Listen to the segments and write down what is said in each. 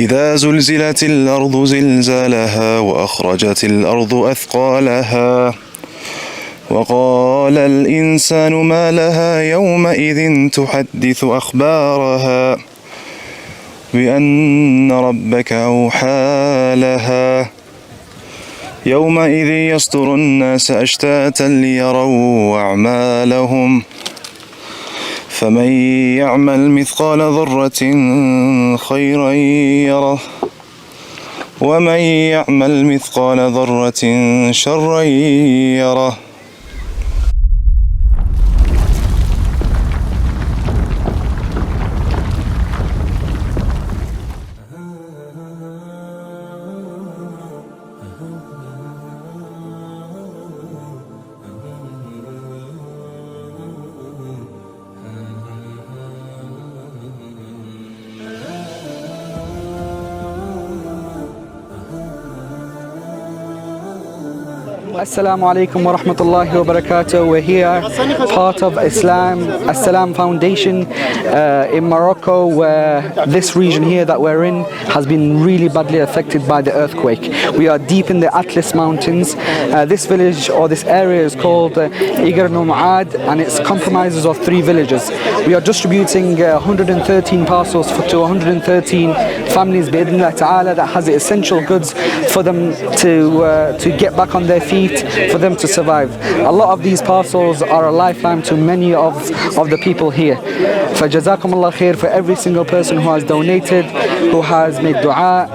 إذا زلزلت الأرض زلزالها وأخرجت الأرض أثقالها وقال الإنسان ما لها يومئذ تحدث أخبارها بأن ربك أوحى لها يومئذ يصدر الناس أشتاتا ليروا أعمالهم فمن يعمل مثقال ذرة خيرا يره ومن يعمل مثقال ذرة شرا يره. As-Salamu alaikum wa rahmatullahi wa barakatuh. We're here, part of As-Salaam Foundation in Morocco, where this region here that we're in has been really badly affected by the earthquake. We are deep in the Atlas Mountains. This village or this area is called Grand Mosque, and it's comprises of 3 villages. We are distributing 113 parcels to 113 families bi'idhnillah ta'ala that has the essential goods for them to get back on their feet, for them to survive. A lot of these parcels are a lifeline to many of the people here. Fajazakumullah khair for every single person who has donated, who has made dua,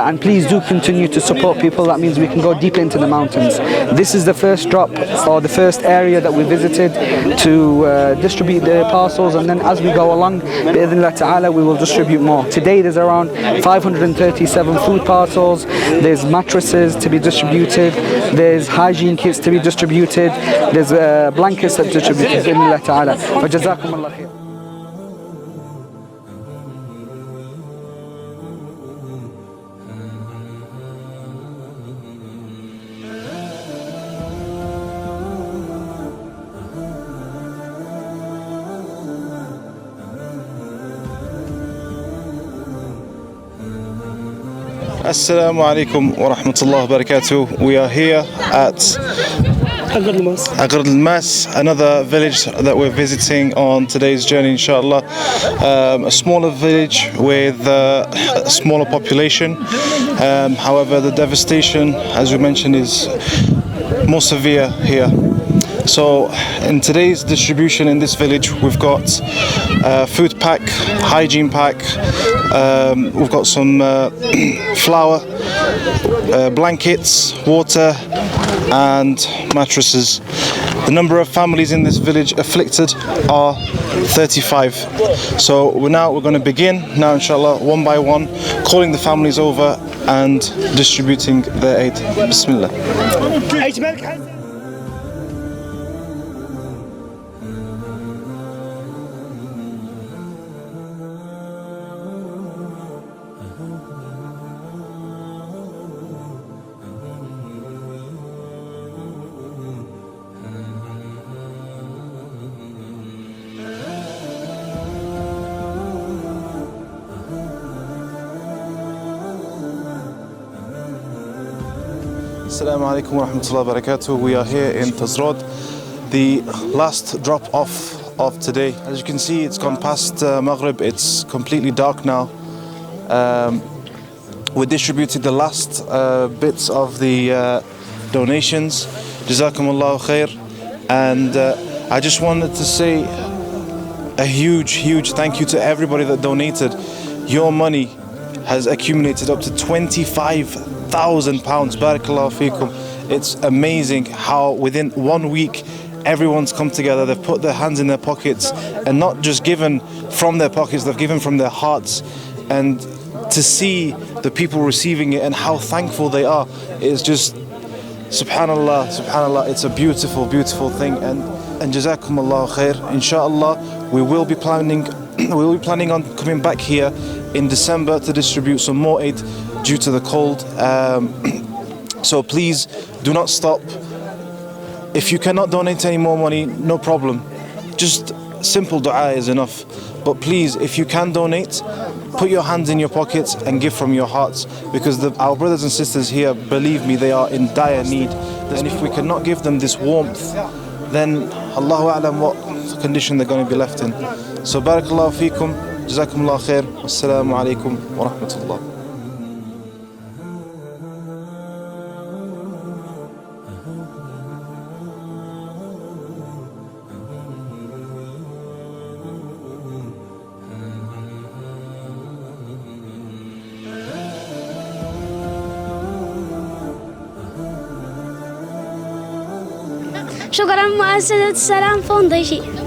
and please do continue to support people. That means we can go deeper into the mountains. This is the first drop or the first area that we visited to distribute the parcels, and then as we go along, bi'idhnillah ta'ala, we will distribute more. Today there's around 537 food parcels, there's mattresses to be distributed, there's hygiene kits to be distributed, there's blankets that are distributed, bi'idhnillah ta'ala. Fajazakumullah khair. As-Salamu alaikum wa rahmatullahi wa barakatuh. We are here at Grand Mosque, another village that we're visiting on today's journey, inshallah. A smaller village with a smaller population. However, the devastation, as we mentioned, is more severe here. So in today's distribution in this village, we've got food pack, hygiene pack, we've got some flour, blankets, water and mattresses. The number of families in this village afflicted are 35. So we're going to begin now, inshallah, one by one, calling the families over and distributing their aid. Bismillah. As-Salamu alaikum wa rahmatullahi wa barakatuh. We are here in Tazrod, the last drop off of today. As you can see, it's gone past Maghrib, it's completely dark now. We distributed the last bits of the donations. Jazakumullahu khair. And I just wanted to say a huge thank you to everybody that donated. Your money has accumulated up to £25,000. Barakallahu feekum. It's amazing how within 1 week everyone's come together. They've put their hands in their pockets and not just given from their pockets, they've given from their hearts. And to see the people receiving it and how thankful they are is just subhanallah, it's a beautiful thing. And jazakumullahu khair. Inshallah, we will be planning on coming back here in December to distribute some more aid due to the cold. So please do not stop. If you cannot donate any more money, no problem. Just simple dua is enough. But please, if you can donate, put your hands in your pockets and give from your hearts, because our brothers and sisters here, believe me, they are in dire need. And if we cannot give them this warmth, then Allahu A'lam what condition they're going to be left in. So barakallahu feekum, jazakumullah khair, wassalamu alaikum wa rahmatullah. شكرا مؤسسة السلام فونديشن.